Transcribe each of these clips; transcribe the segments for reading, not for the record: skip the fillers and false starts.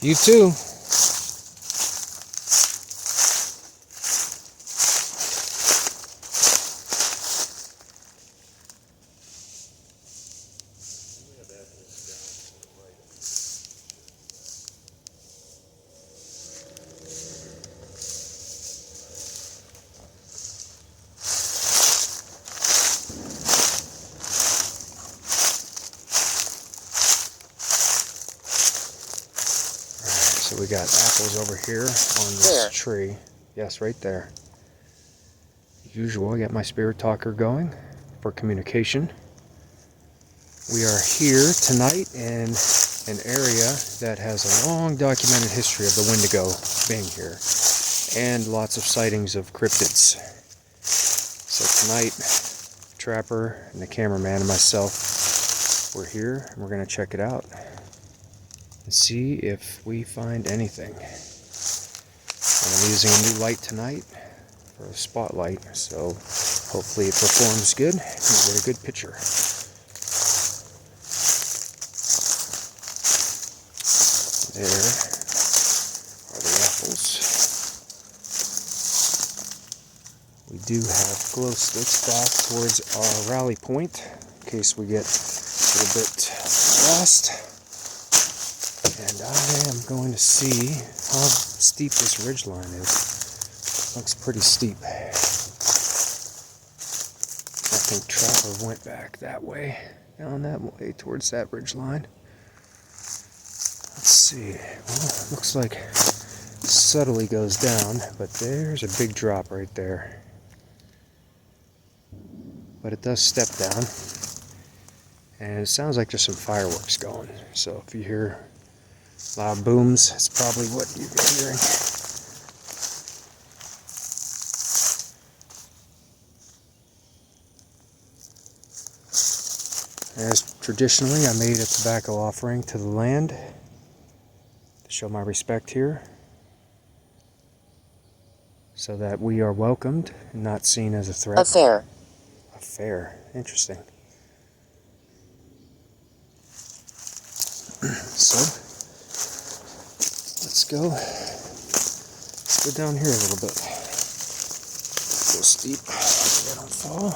You too. So we got apples over here on this tree. Yes, right there. As usual, I got my spirit talker going for communication. We are here tonight in an area that has a long documented history of the Wendigo being here, and lots of sightings of cryptids. So tonight, Trapper and the cameraman and myself, we're here and we're going to check it out and see if we find anything. And I'm using a new light tonight for a spotlight, so hopefully it performs good and we get a good picture. There are the apples. We do have glow sticks back towards our rally point in case we get a little bit lost. And I am going to see how steep this ridgeline is. Looks pretty steep. I think Trapper went back that way, down that way towards that ridgeline. Let's see. Well, it looks like it subtly goes down, but there's a big drop right there. But it does step down. And it sounds like there's some fireworks going. So if you hear loud booms, that's probably what you've been hearing. As traditionally, I made a tobacco offering to the land to show my respect here, so that we are welcomed and not seen as a threat. A fair. A fair. Interesting. So, let's go down here a little bit. Go steep, so I don't fall.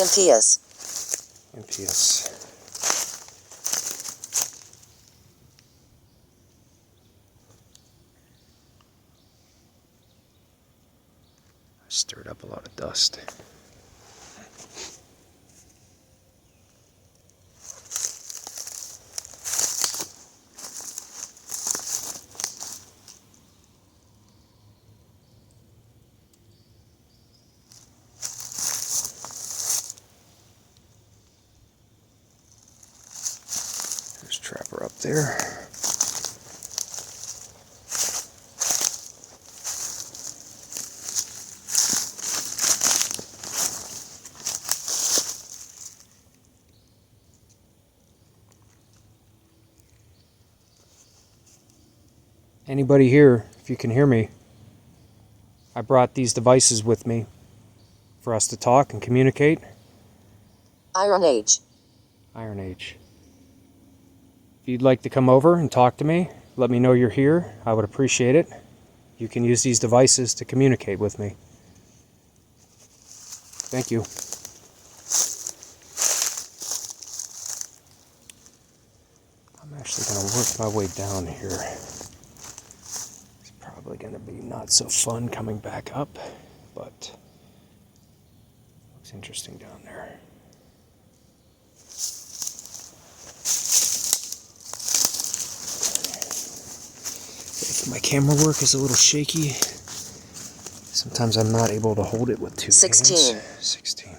MTS. MTS. Stirred up a lot of dust. There's Trapper up there. Anybody here, if you can hear me, I brought these devices with me for us to talk and communicate. Iron Age. Iron Age. If you'd like to come over and talk to me, let me know you're here. I would appreciate it. you can use these devices to communicate with me. Thank you. I'm actually going to work my way down here. It's probably going to be not so fun coming back up, but looks interesting down there. If my camera work is a little shaky, sometimes I'm not able to hold it with two 16. hands. 16.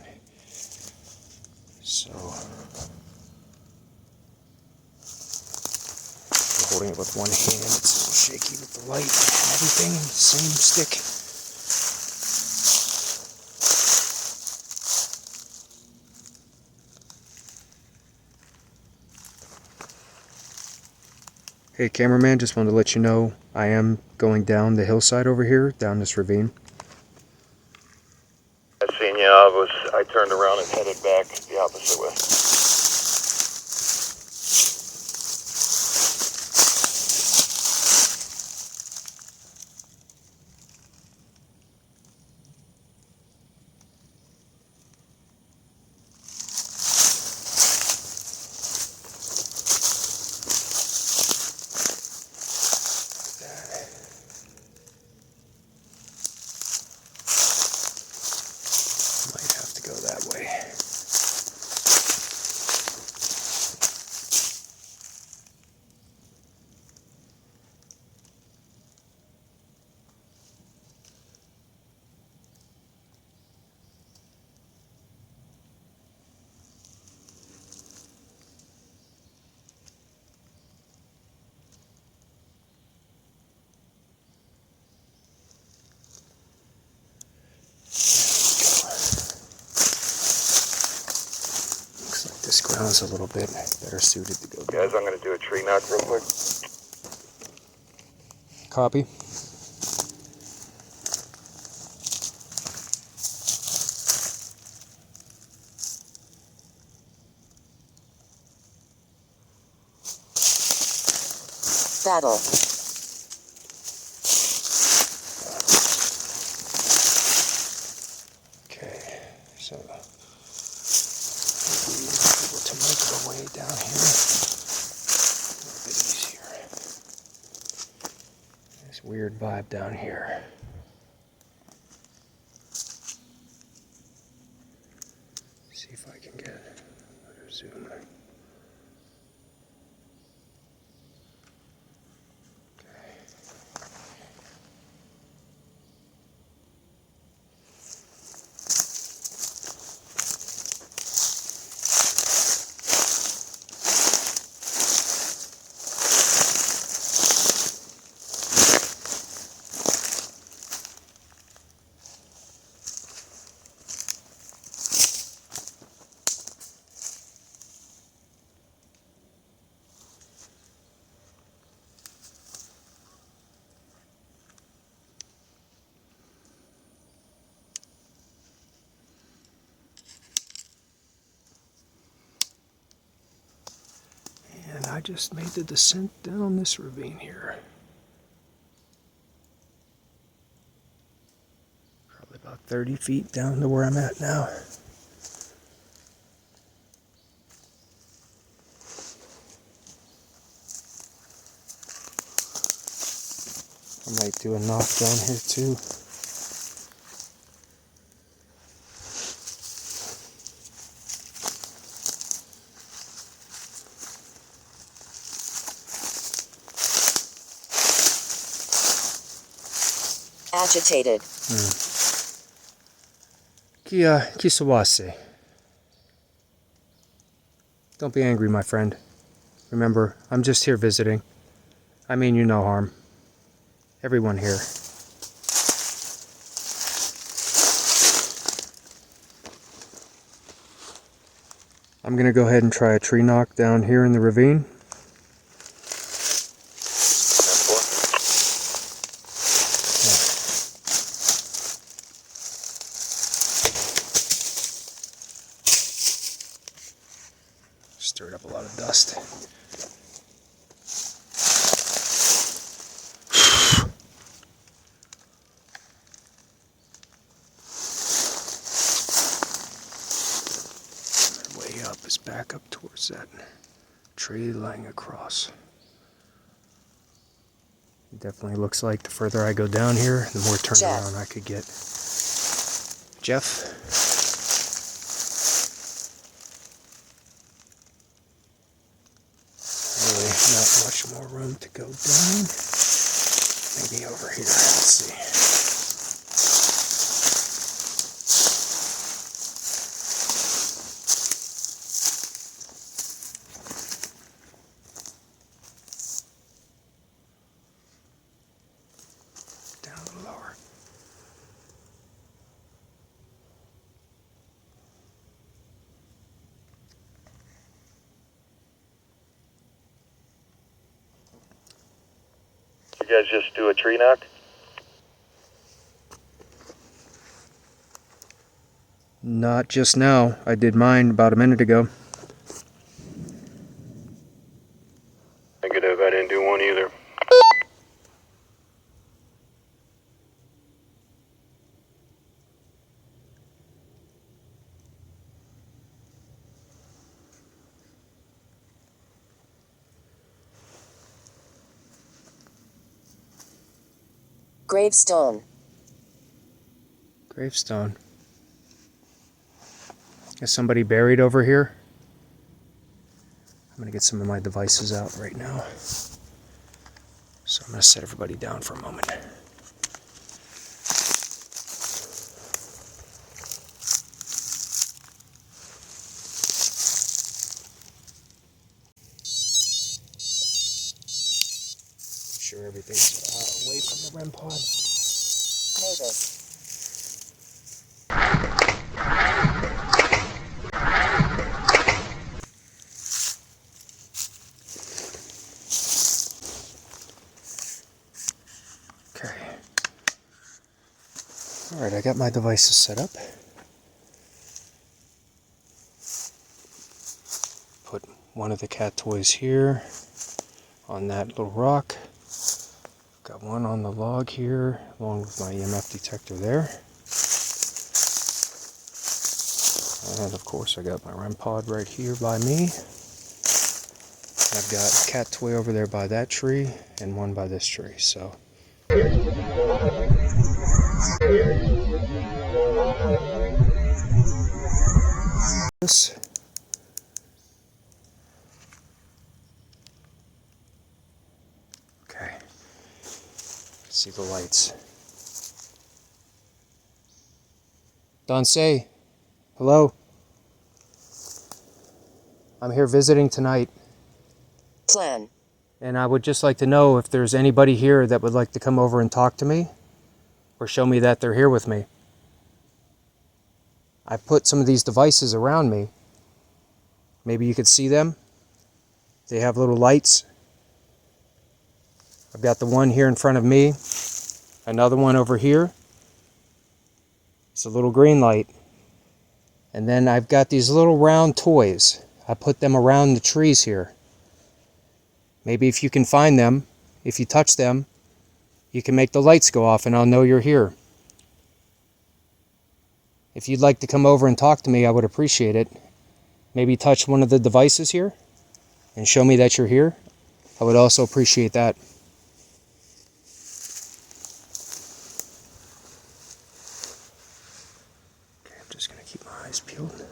So, holding it with one hand, it's a little shaky with the light and everything, same stick. Hey cameraman, just wanted to let you know I am going down the hillside over here, down this ravine. I seen you. I turned around and headed back the opposite way. Might have to go that way. This ground's a little bit better suited to go down. Guys, I'm going to do a tree knock real quick. Copy. Battle. Okay, so maybe able to make our way down here a little bit easier. This weird vibe down here. See if I can get a better zoom. And I just made the descent down this ravine here. Probably about 30 feet down to where I'm at now. I might do a knock down here too. Agitated. Ki sawase. Don't be angry, my friend. Remember, I'm just here visiting. I mean you no harm. Everyone here. I'm gonna go ahead and try a tree knock down here in the ravine. Stirred up a lot of dust. is back up towards that tree laying across. It definitely looks like the further I go down here, the more turnaround I could get. Jeff? Really not much more room to go down. Maybe over here, let's see. Down a little lower. You guys just do a tree knock? Not just now. I did mine about a minute ago. Negative, I didn't do one either. Gravestone. Gravestone. Is somebody buried over here? I'm going to get some of my devices out right now. So I'm going to set everybody down for a moment. Sure everything's away from the REM pod. Neighbors. Okay. Alright, I got my devices set up. Put one of the cat toys here on that little rock. Got one on the log here, along with my EMF detector there. And of course I got my REM pod right here by me. I've got a cat toy over there by that tree, and one by this tree, so. This. Okay. See the lights. Dansei, hello. I'm here visiting tonight. Plan. And I would just like to know if there's anybody here that would like to come over and talk to me, or show me that they're here with me. I put some of these devices around me. Maybe you could see them. They have little lights. I've got the one here in front of me, another one over here. It's a little green light. And then I've got these little round toys. I put them around the trees here. Maybe if you can find them, if you touch them, you can make the lights go off and I'll know you're here. If you'd like to come over and talk to me, I would appreciate it. Maybe touch one of the devices here and show me that you're here. I would also appreciate that. Okay, I'm just going to keep my eyes peeled.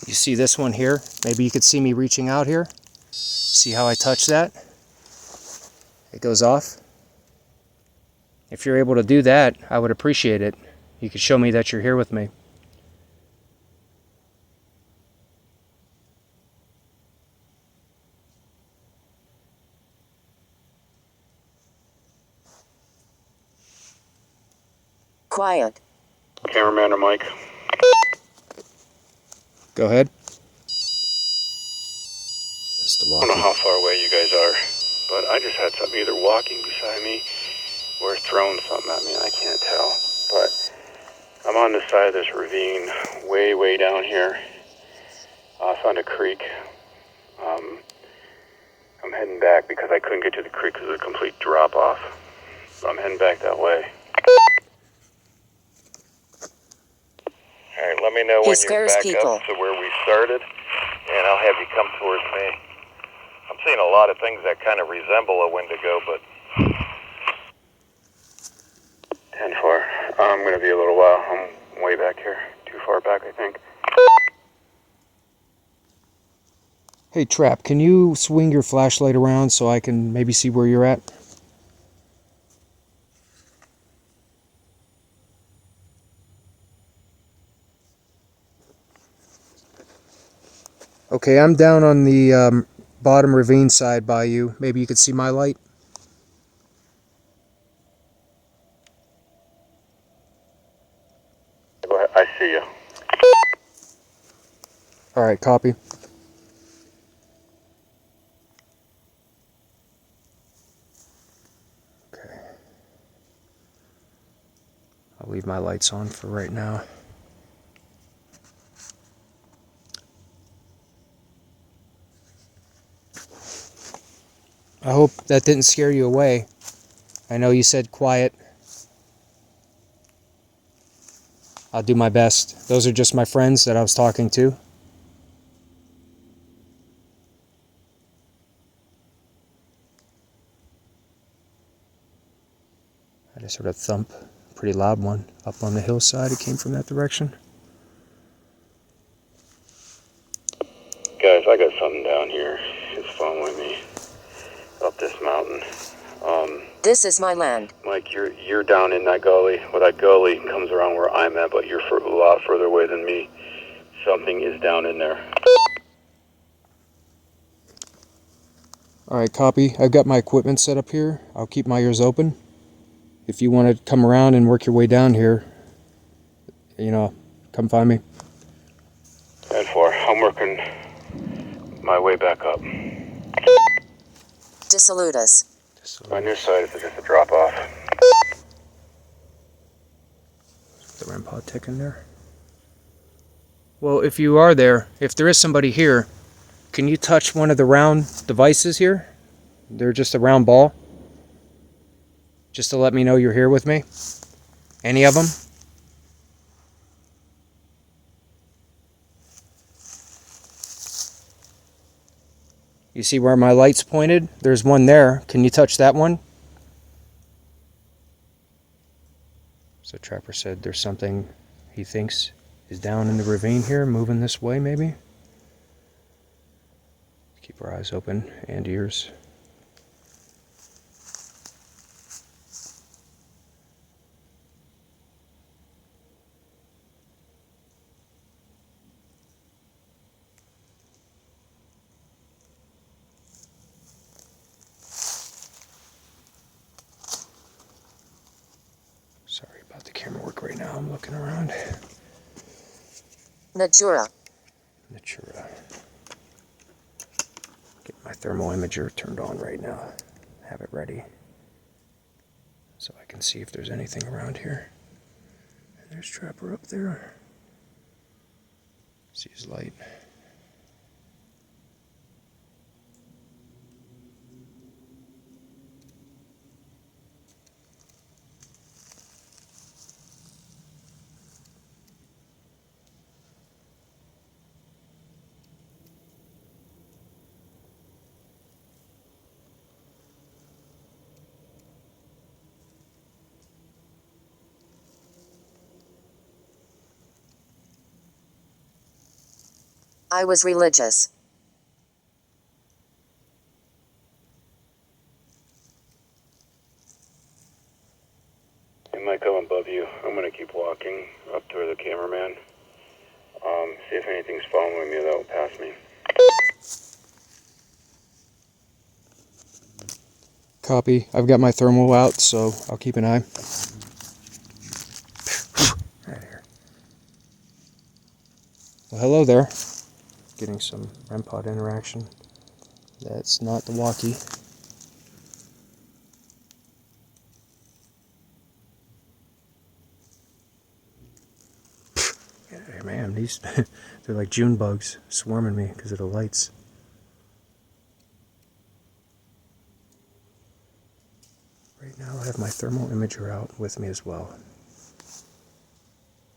You see this one here? Maybe you could see me reaching out here. See how I touch that? It goes off. If you're able to do that, I would appreciate it. You could show me that you're here with me. Quiet. Cameraman or Mike? Go ahead. That's the I don't know walkie. how far away you guys are, but I just had something either walking beside me or throwing something at me, and I can't tell. But I'm on the side of this ravine, way down here, off on a creek. I'm heading back because I couldn't get to the creek because of a complete drop-off. So I'm heading back that way. Alright, let me know He when you're scares back people. up to where we started, and I'll have you come towards me. I'm seeing a lot of things that kind of resemble a Wendigo, but... 10-4. I'm going to be a little while. I'm way back here. Too far back, I think. Hey, Trap, can you swing your flashlight around so I can maybe see where you're at? Okay, I'm down on the bottom ravine side by you. Maybe you could see my light? Go ahead. I see you. Alright, copy. Okay. I'll leave my lights on for right now. I hope that didn't scare you away. I know you said quiet. I'll do my best. Those are just my friends that I was talking to. I just heard a thump, a pretty loud one, up on the hillside. It came from that direction. Guys, I got something down here. It's following me up this mountain. This is my land. Mike, you're down in that gully. Well, that gully comes around where I'm at, but you're a lot further away than me. Something is down in there. Alright, copy. I've got my equipment set up here. I'll keep my ears open. If you want to come around and work your way down here, you know, come find me. 10-4. I'm working my way back up. Dissolute us. On your side, it's just a drop off. The REM pod ticking there. Well, if you are there, if there is somebody here, can you touch one of the round devices here? They're just a round ball. Just to let me know you're here with me. Any of them? You see where my light's pointed? There's one there. Can you touch that one? So Trapper said there's something he thinks is down in the ravine here, moving this way maybe. Keep our eyes open and ears. Sorry about the camera work right now. I'm looking around. Natura. Natura. Get my thermal imager turned on right now. Have it ready. So I can see if there's anything around here. And there's Trapper up there. See his light. I was religious. It might come above you. I'm going to keep walking up to the cameraman. See if anything's following me that'll pass me. Copy. I've got my thermal out, so I'll keep an eye. Right here. Well, hello there. Getting some REM pod interaction. That's not the walkie. Hey, man, these they're like June bugs swarming me because of the lights. Right now I have my thermal imager out with me as well.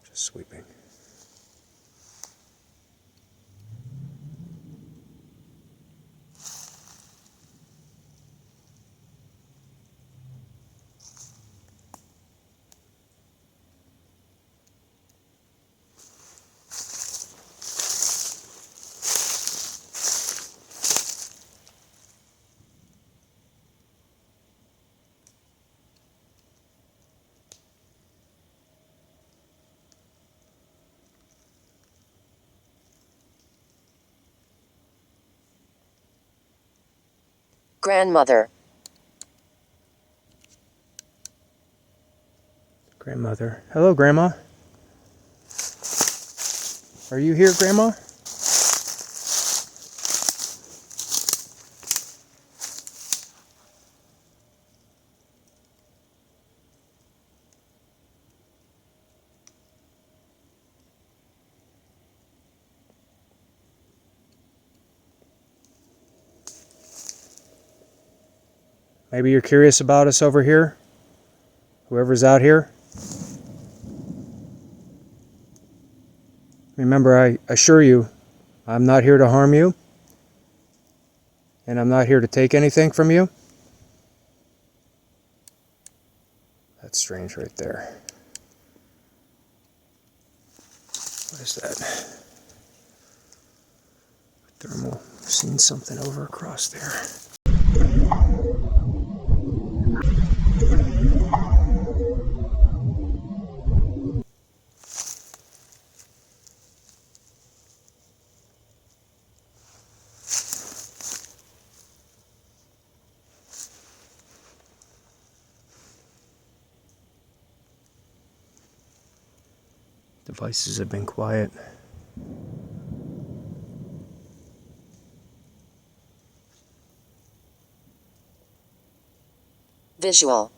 Just sweeping. Grandmother. Grandmother. Hello, Grandma. Are you here, Grandma? Maybe you're curious about us over here? Whoever's out here? Remember, I assure you, I'm not here to harm you. And I'm not here to take anything from you. That's strange right there. What is that? Thermal. Seen something over across there. Devices have been quiet. Visual.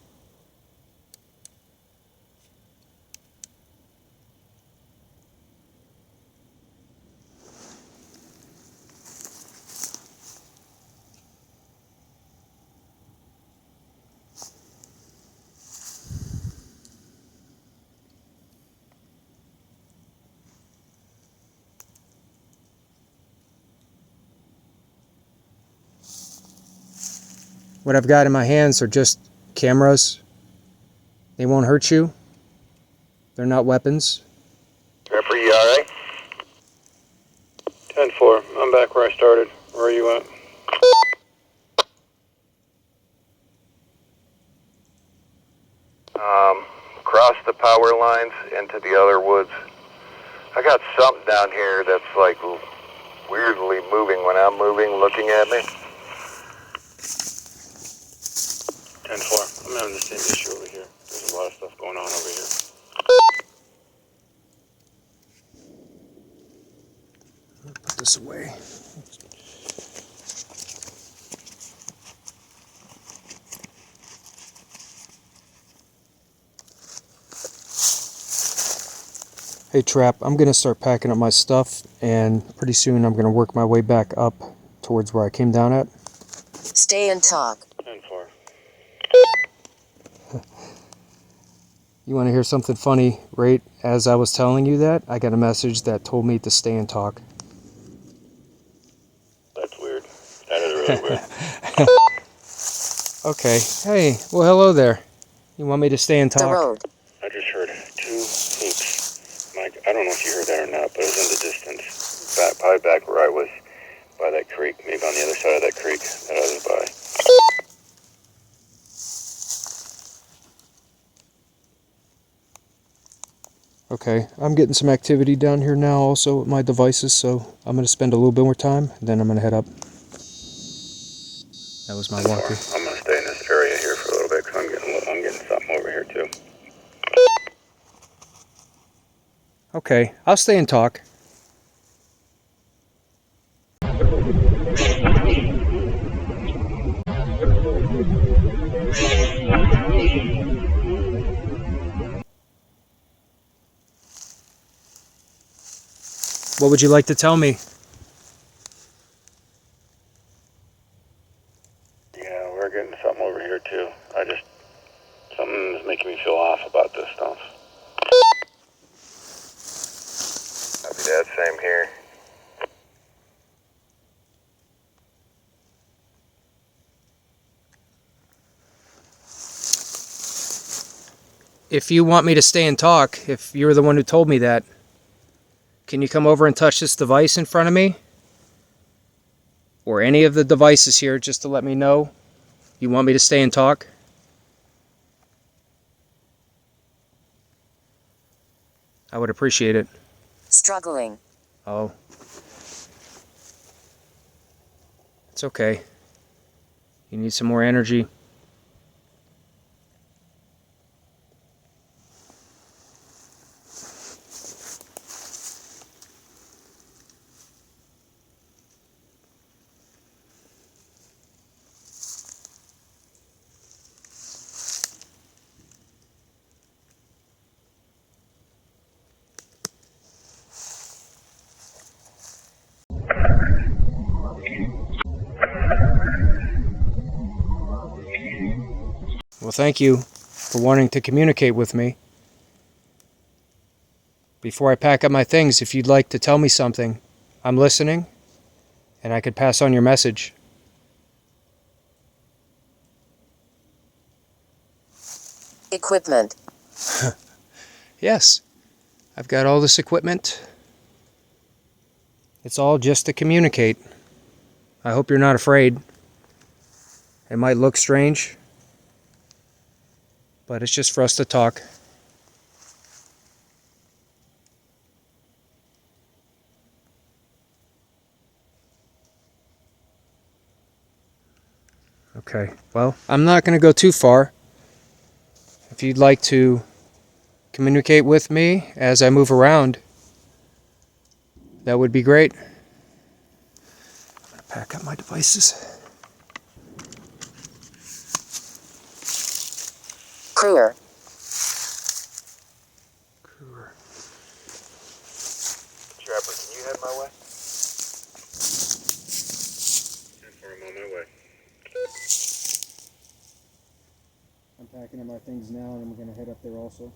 What I've got in my hands are just cameras. They won't hurt you. They're not weapons. Pepper, you alright? 10-4. I'm back where I started. Where are you at? Across the power lines into the other woods. I got something down here that's like weirdly moving when I'm moving, looking at me. 10-4. I'm having the same issue over here. There's a lot of stuff going on over here. Put this away. Hey Trap, I'm gonna start packing up my stuff and pretty soon I'm gonna work my way back up towards where I came down at. Stay and talk. 10-4. You want to hear something funny? Right as I was telling you that, I got a message that told me to stay and talk. That's weird. That is really weird. Okay. Hey, well hello there. You want me to stay and The talk? road. I just heard 2 hoops. Mike, I don't know if you heard that or not, but it was in the distance. Probably back where I was by that creek. Maybe on the other side of that creek that I was by. Okay, I'm getting some activity down here now also with my devices, so I'm going to spend a little bit more time, and then I'm going to head up. That was my walkie. I'm going to stay in this area here for a little bit because I'm getting something over here too. Okay, I'll stay and talk. What would you like to tell me? Yeah, we're getting something over here too. Something's making me feel off about this stuff. Copy that, same here. If you want me to stay and talk, if you're the one who told me that, can you come over and touch this device in front of me? Or any of the devices here, just to let me know you want me to stay and talk? I would appreciate it. Struggling. Oh. It's okay. You need some more energy. Well, thank you for wanting to communicate with me. Before I pack up my things, if you'd like to tell me something, I'm listening, and I could pass on your message. Equipment. Yes, I've got all this equipment. It's all just to communicate. I hope you're not afraid. It might look strange, but it's just for us to talk. Okay, well, I'm not going to go too far. If you'd like to communicate with me as I move around, that would be great. I'm going to pack up my devices. Crewer. Trapper, can you head my way? I'm on my way. I'm packing up my things now, and I'm going to head up there also.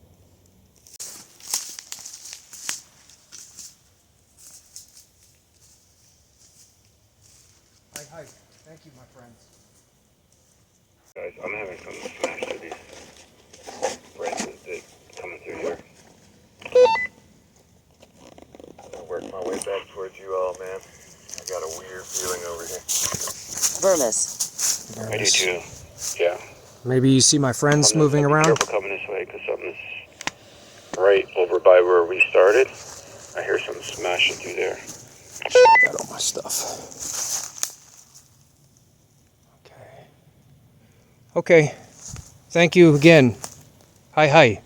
Hi. Thank you, my friends. Guys, I'm having some smash to these branches that coming through here. I'm gonna work my way back towards you all, man. I got a weird feeling over here. Vermis. I do too. Yeah. Maybe you see my friends moving Be around? careful coming this way, because something's right over by where we started. I hear something smashing through there. I got all my stuff. Okay. Thank you again. Hi.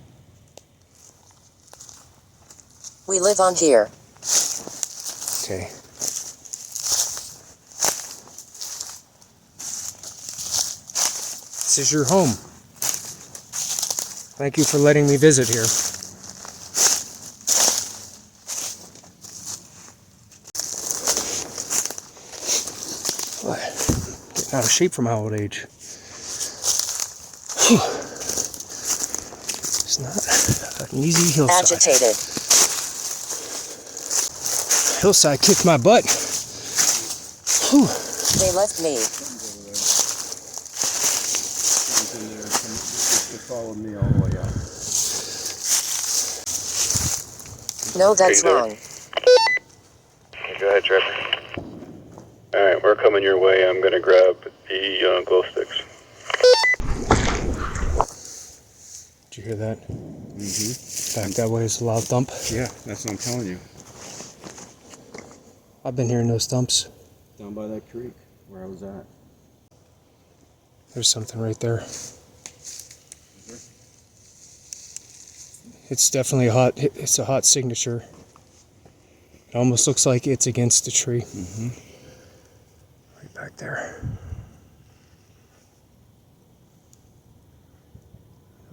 We live on here. Okay. This is your home. Thank you for letting me visit here. Getting out of shape for my old age. Whew. It's not an easy hillside. Agitated. Hillside kicked my butt. Whew. They left me. Follow me all the way out. No, that's Are you there? wrong. Go ahead, Trapper. Alright, we're coming your way. I'm gonna grab the glow sticks. Did you hear that? Mm-hmm. Back that way is a loud thump. Yeah, that's what I'm telling you. I've been hearing those thumps. Down by that creek where I was at. There's something right there. It's definitely it's a hot signature. It almost looks like it's against the tree. Mm-hmm. Right back there.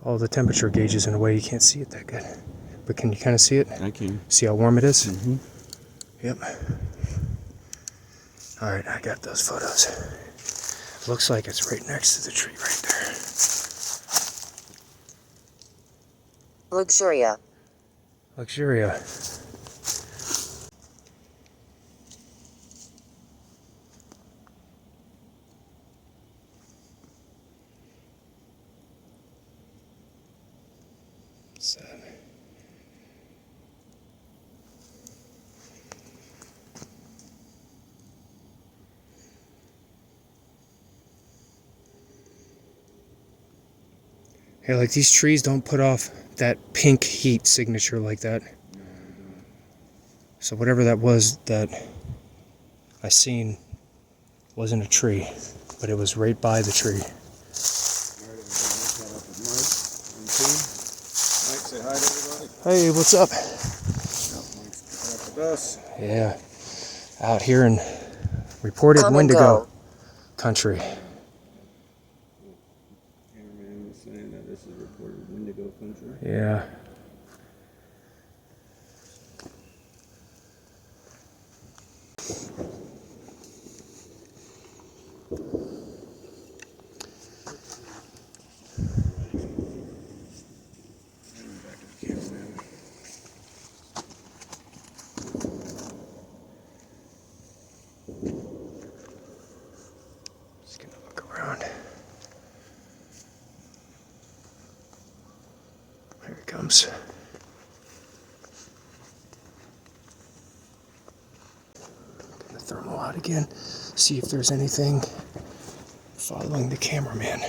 All the temperature gauges in a way you can't see it that good. But can you kind of see it? I can. See how warm it is? Mm-hmm. Yep. Alright, I got those photos. Looks like it's right next to the tree right there. Luxuria. Luxuria. Sad. Yeah, like these trees don't put off that pink heat signature like that. So whatever that was that I seen Wasn't a tree, but it was right by the tree. Alright, we're gonna look that up with Mike. MT. Mike, say hi to everybody. Hey, what's up? Yep, Mike's up with us. Yeah, out here in reported Come and Wendigo go. country. Cameraman was saying that this is reported Wendigo country. Yeah. Back to the cameraman. Just gonna look around. Here it comes. Get the thermal out again. See if there's anything following the cameraman.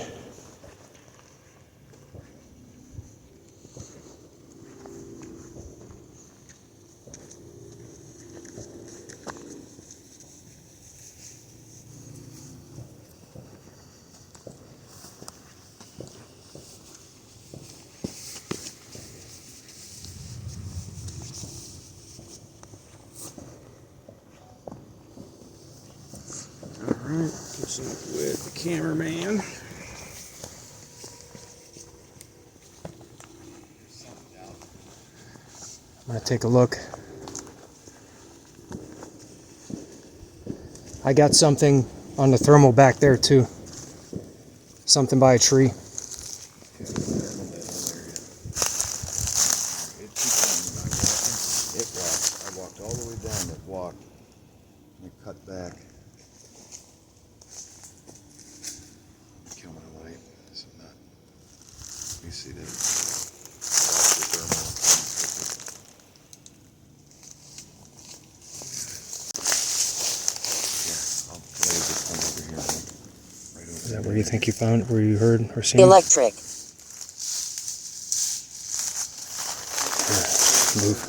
Alright, catching up with the cameraman. I'm gonna take a look. I got something on the thermal back there too. Something by a tree. It keeps on when I walked all the way down that walk and it cut back. Kill my light. This is not. Let me see that. Yeah, I'll blaze it from over here. Right over Is that where you think you found, where you heard or seen? Electric. Move.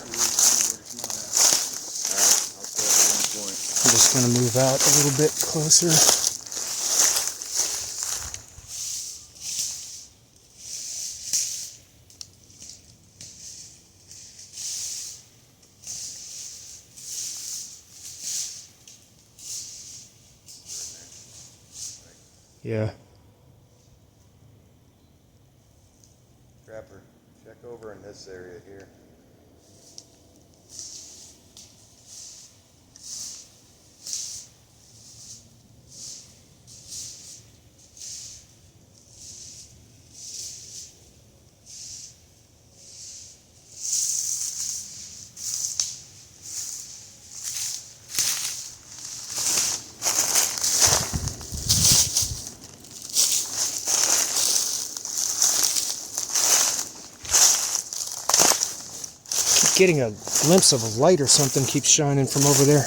I'm just gonna move out a little bit closer. Yeah. Trapper, check over in this area here. Getting a glimpse of a light or something keeps shining from over there.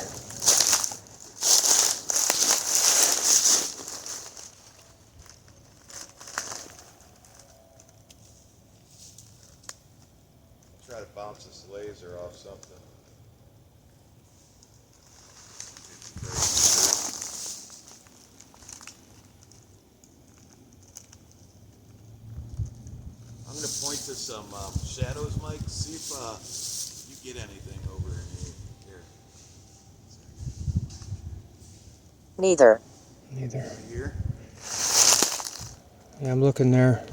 Try to bounce this laser off something. I'm going to point to some shadows, Mike. See if you get anything over in here. Neither. Neither. Here? Yeah, I'm looking there.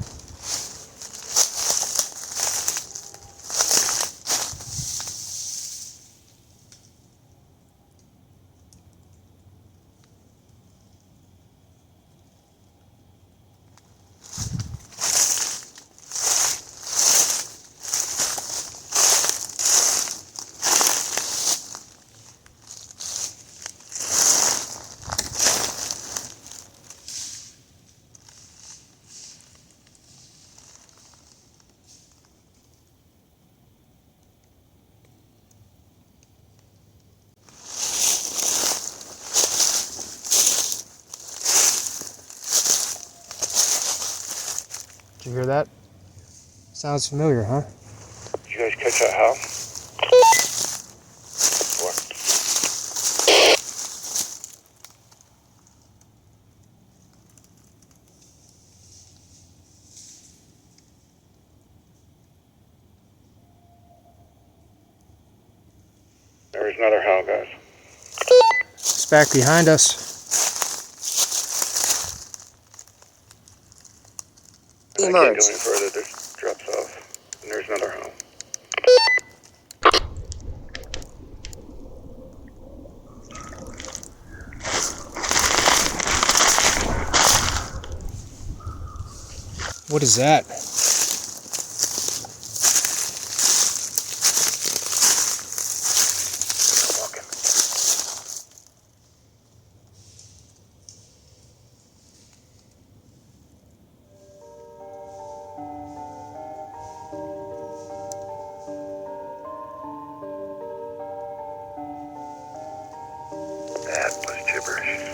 Did you hear that? Sounds familiar, huh? Did you guys catch that howl? What? There's another hound, guys. It's back behind us. I can't Emerge. go any further. This drops off. And there's another hound. What is that? That was gibberish.